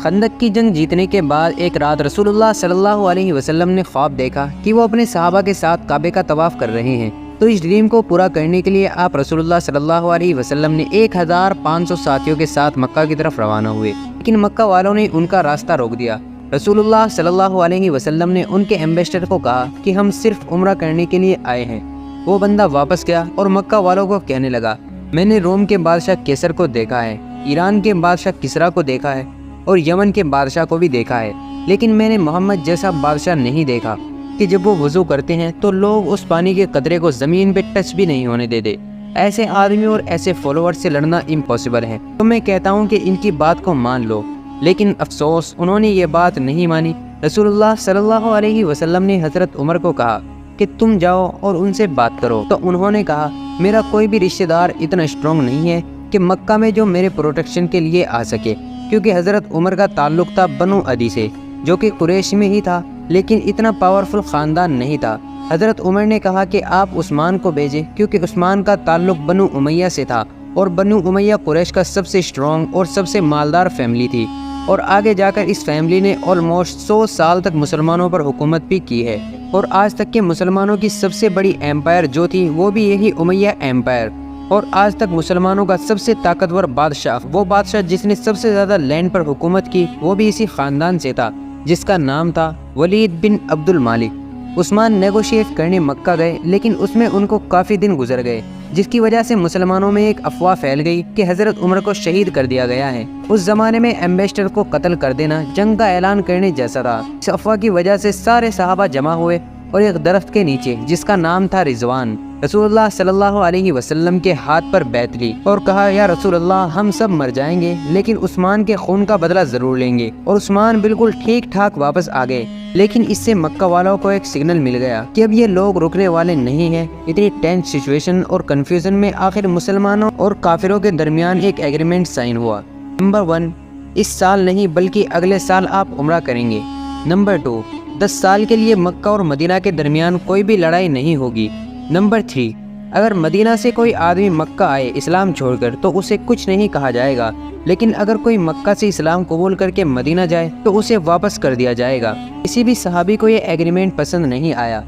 خندق کی جنگ جیتنے کے بعد ایک رات رسول اللہ صلی اللہ علیہ وسلم نے خواب دیکھا کہ وہ اپنے صحابہ کے ساتھ کعبے کا طواف کر رہے ہیں۔ تو اس ڈریم کو پورا کرنے کے لیے آپ رسول اللہ صلی اللہ علیہ وسلم نے 1500 ساتھیوں کے ساتھ مکہ کی طرف روانہ ہوئے، لیکن مکہ والوں نے ان کا راستہ روک دیا۔ رسول اللہ صلی اللہ علیہ وسلم نے ان کے ایمبیسڈر کو کہا کہ ہم صرف عمرہ کرنے کے لیے آئے ہیں۔ وہ بندہ واپس گیا اور مکہ والوں کو کہنے لگا، میں نے روم کے بادشاہ کیسر کو دیکھا ہے، ایران کے بادشاہ کسرا کو دیکھا ہے اور یمن کے بادشاہ کو بھی دیکھا ہے، لیکن میں نے محمد جیسا بادشاہ نہیں دیکھا کہ جب وہ وضو کرتے ہیں تو لوگ اس پانی کے قطرے کو زمین پہ ٹچ بھی نہیں ہونے دیتے۔ ایسے آدمی اور ایسے فالوور سے لڑنا امپاسبل ہے، تو میں کہتا ہوں کہ ان کی بات کو مان لو۔ لیکن افسوس انہوں نے یہ بات نہیں مانی۔ رسول اللہ صلی اللہ علیہ وسلم نے حضرت عمر کو کہا کہ تم جاؤ اور ان سے بات کرو، تو انہوں نے کہا میرا کوئی بھی رشتہ دار اتنا اسٹرانگ نہیں ہے کہ مکہ میں جو میرے پروٹیکشن کے لیے آ سکے، کیونکہ حضرت عمر کا تعلق تھا بنو عدی سے، جو کہ قریش میں ہی تھا، لیکن اتنا پاورفل خاندان نہیں تھا۔ حضرت عمر نے کہا کہ آپ عثمان کو بھیجیں، کیونکہ عثمان کا تعلق بنو امیہ سے تھا، اور بنو امیہ قریش کا سب سے اسٹرانگ اور سب سے مالدار فیملی تھی، اور آگے جا کر اس فیملی نے آلموسٹ 100 سال تک مسلمانوں پر حکومت بھی کی ہے، اور آج تک کے مسلمانوں کی سب سے بڑی ایمپائر جو تھی وہ بھی یہی امیہ ایمپائر، اور آج تک مسلمانوں کا سب سے طاقتور بادشاہ، وہ بادشاہ جس نے سب سے زیادہ لینڈ پر حکومت کی، وہ بھی اسی خاندان سے تھا، جس کا نام تھا ولید بن عبد المالک۔ عثمان نیگوشیٹ کرنے مکہ گئے، لیکن اس میں ان کو کافی دن گزر گئے، جس کی وجہ سے مسلمانوں میں ایک افواہ پھیل گئی کہ حضرت عمر کو شہید کر دیا گیا ہے۔ اس زمانے میں ایمبیسڈر کو قتل کر دینا جنگ کا اعلان کرنے جیسا تھا۔ اس افواہ کی وجہ سے سارے صحابہ جمع ہوئے اور ایک درخت کے نیچے، جس کا نام تھا رضوان، رسول اللہ صلی اللہ علیہ وسلم کے ہاتھ پر بیعت لی اور کہا یا رسول اللہ ہم سب مر جائیں گے، لیکن عثمان کے خون کا بدلہ ضرور لیں گے۔ اور عثمان بالکل ٹھیک ٹھاک واپس آ گئے، لیکن اس سے مکہ والوں کو ایک سگنل مل گیا کہ اب یہ لوگ رکنے والے نہیں ہیں۔ اتنی ٹینس سچویشن اور کنفیوژن میں آخر مسلمانوں اور کافروں کے درمیان ایک ایگریمنٹ سائن ہوا۔ نمبر 1، اس سال نہیں بلکہ اگلے سال آپ عمرہ کریں گے۔ نمبر 2، 10 سال کے لیے مکہ اور مدینہ کے درمیان کوئی بھی لڑائی نہیں ہوگی۔ نمبر 3، اگر مدینہ سے کوئی آدمی مکہ آئے اسلام چھوڑ کر تو اسے کچھ نہیں کہا جائے گا، لیکن اگر کوئی مکہ سے اسلام قبول کر کے مدینہ جائے تو اسے واپس کر دیا جائے گا۔ کسی بھی صحابی کو یہ ایگریمنٹ پسند نہیں آیا،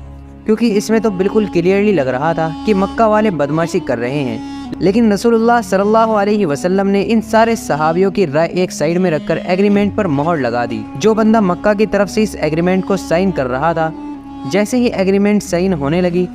کیونکہ اس میں تو بالکل کلیئرلی لگ رہا تھا کہ مکہ والے بدماشی کر رہے ہیں، لیکن رسول اللہ صلی اللہ علیہ وسلم نے ان سارے صحابیوں کی رائے ایک سائڈ میں رکھ کر ایگریمنٹ پر مہر لگا دی۔ جو بندہ مکہ کی طرف سے اس ایگریمنٹ کو سائن کر رہا تھا، جیسے ہی ایگریمنٹ سائن ہونے لگی،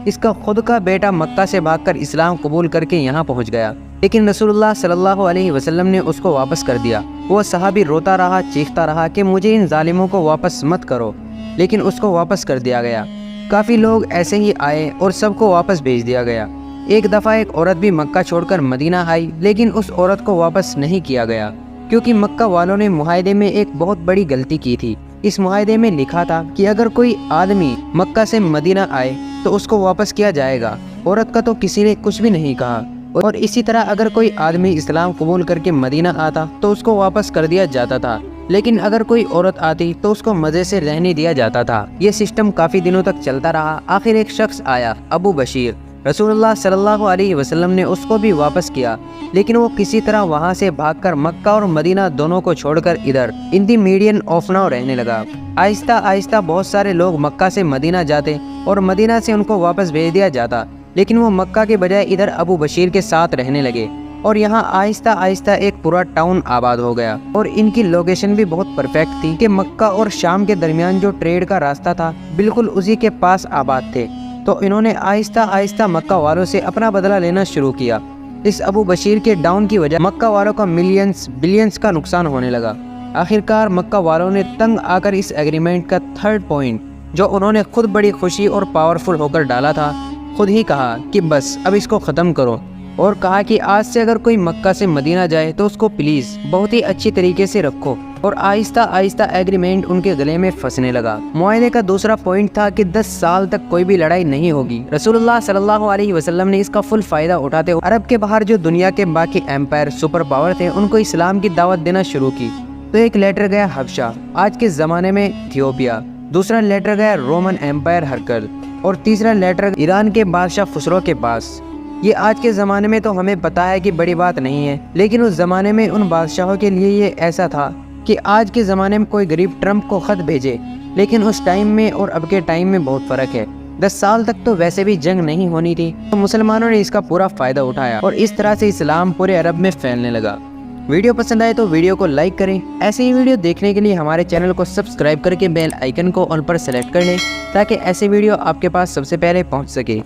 اس کا خود کا بیٹا مکہ سے بھاگ کر اسلام قبول کر کے یہاں پہنچ گیا، لیکن رسول اللہ صلی اللہ علیہ وسلم نے اس کو واپس کر دیا۔ وہ صحابی روتا رہا، چیختا رہا کہ مجھے ان ظالموں کو واپس مت کرو، لیکن اس کو واپس کر دیا گیا۔ کافی لوگ ایسے ہی آئے اور سب کو واپس بھیج دیا گیا۔ ایک دفعہ ایک عورت بھی مکہ چھوڑ کر مدینہ آئی، لیکن اس عورت کو واپس نہیں کیا گیا، کیونکہ مکہ والوں نے معاہدے میں ایک بہت بڑی غلطی کی تھی۔ اس معاہدے میں لکھا تھا کہ اگر کوئی آدمی مکہ سے مدینہ آئے تو اس کو واپس کیا جائے گا۔ عورت کا تو کسی نے کچھ بھی نہیں کہا، اور اسی طرح اگر کوئی آدمی اسلام قبول کر کے مدینہ آتا تو اس کو واپس کر دیا جاتا تھا، لیکن اگر کوئی عورت آتی تو اس کو مزے سے رہنے دیا جاتا تھا۔ یہ سسٹم کافی دنوں تک چلتا رہا۔ آخر ایک شخص آیا، ابو بشیر، رسول اللہ صلی اللہ علیہ وسلم نے اس کو بھی واپس کیا، لیکن وہ کسی طرح وہاں سے بھاگ کر مکہ اور مدینہ دونوں کو چھوڑ کر ادھر ان دی میڈین آف ناؤ رہنے لگا۔ آہستہ آہستہ بہت سارے لوگ مکہ سے مدینہ جاتے اور مدینہ سے ان کو واپس بھیج دیا جاتا، لیکن وہ مکہ کے بجائے ادھر ابو بشیر کے ساتھ رہنے لگے، اور یہاں آہستہ آہستہ ایک پورا ٹاؤن آباد ہو گیا۔ اور ان کی لوکیشن بھی بہت پرفیکٹ تھی کہ مکہ اور شام کے درمیان جو ٹریڈ کا راستہ تھا بالکل اسی کے پاس آباد تھے، تو انہوں نے آہستہ آہستہ مکہ والوں سے اپنا بدلہ لینا شروع کیا۔ اس ابو بشیر کے ڈاؤن کی وجہ مکہ والوں کا ملینز بلینز کا نقصان ہونے لگا۔ آخرکار مکہ والوں نے تنگ آ کر اس ایگریمنٹ کا 3rd پوائنٹ، جو انہوں نے خود بڑی خوشی اور پاورفل ہو کر ڈالا تھا، خود ہی کہا کہ بس اب اس کو ختم کرو، اور کہا کہ آج سے اگر کوئی مکہ سے مدینہ جائے تو اس کو پلیز بہت ہی اچھی طریقے سے رکھو، اور آہستہ آہستہ ایگریمنٹ ان کے گلے میں پھنسنے لگا۔ معاہدے کا دوسرا پوائنٹ تھا کہ 10 سال تک کوئی بھی لڑائی نہیں ہوگی۔ رسول اللہ صلی اللہ علیہ وسلم نے اس کا فل فائدہ اٹھاتے ہوئے عرب کے باہر جو دنیا کے باقی ایمپائر سپر پاور تھے ان کو اسلام کی دعوت دینا شروع کی۔ تو ایک لیٹر گیا حبشہ، آج کے زمانے میں ایتھیوپیا، دوسرا لیٹر گیا رومن ایمپائر ہرکل، اور تیسرا لیٹر ایران کے بادشاہ خسرو کے پاس۔ یہ آج کے زمانے میں تو ہمیں پتہ ہے کہ بڑی بات نہیں ہے، لیکن اس زمانے میں ان بادشاہوں کے لیے یہ ایسا تھا کہ آج کے زمانے میں کوئی غریب ٹرمپ کو خط بھیجے، لیکن اس ٹائم میں اور اب کے ٹائم میں بہت فرق ہے۔ 10 سال تک تو ویسے بھی جنگ نہیں ہونی تھی، تو مسلمانوں نے اس کا پورا فائدہ اٹھایا اور اس طرح سے اسلام پورے عرب میں پھیلنے لگا۔ ویڈیو پسند آئے تو ویڈیو کو لائک کریں۔ ایسے ہی ویڈیو دیکھنے کے لیے ہمارے چینل کو سبسکرائب کر کے بیل آئیکن کو آل پر سلیکٹ کر لیں، تاکہ ایسے ویڈیو آپ کے پاس سب سے پہلے پہنچ سکے۔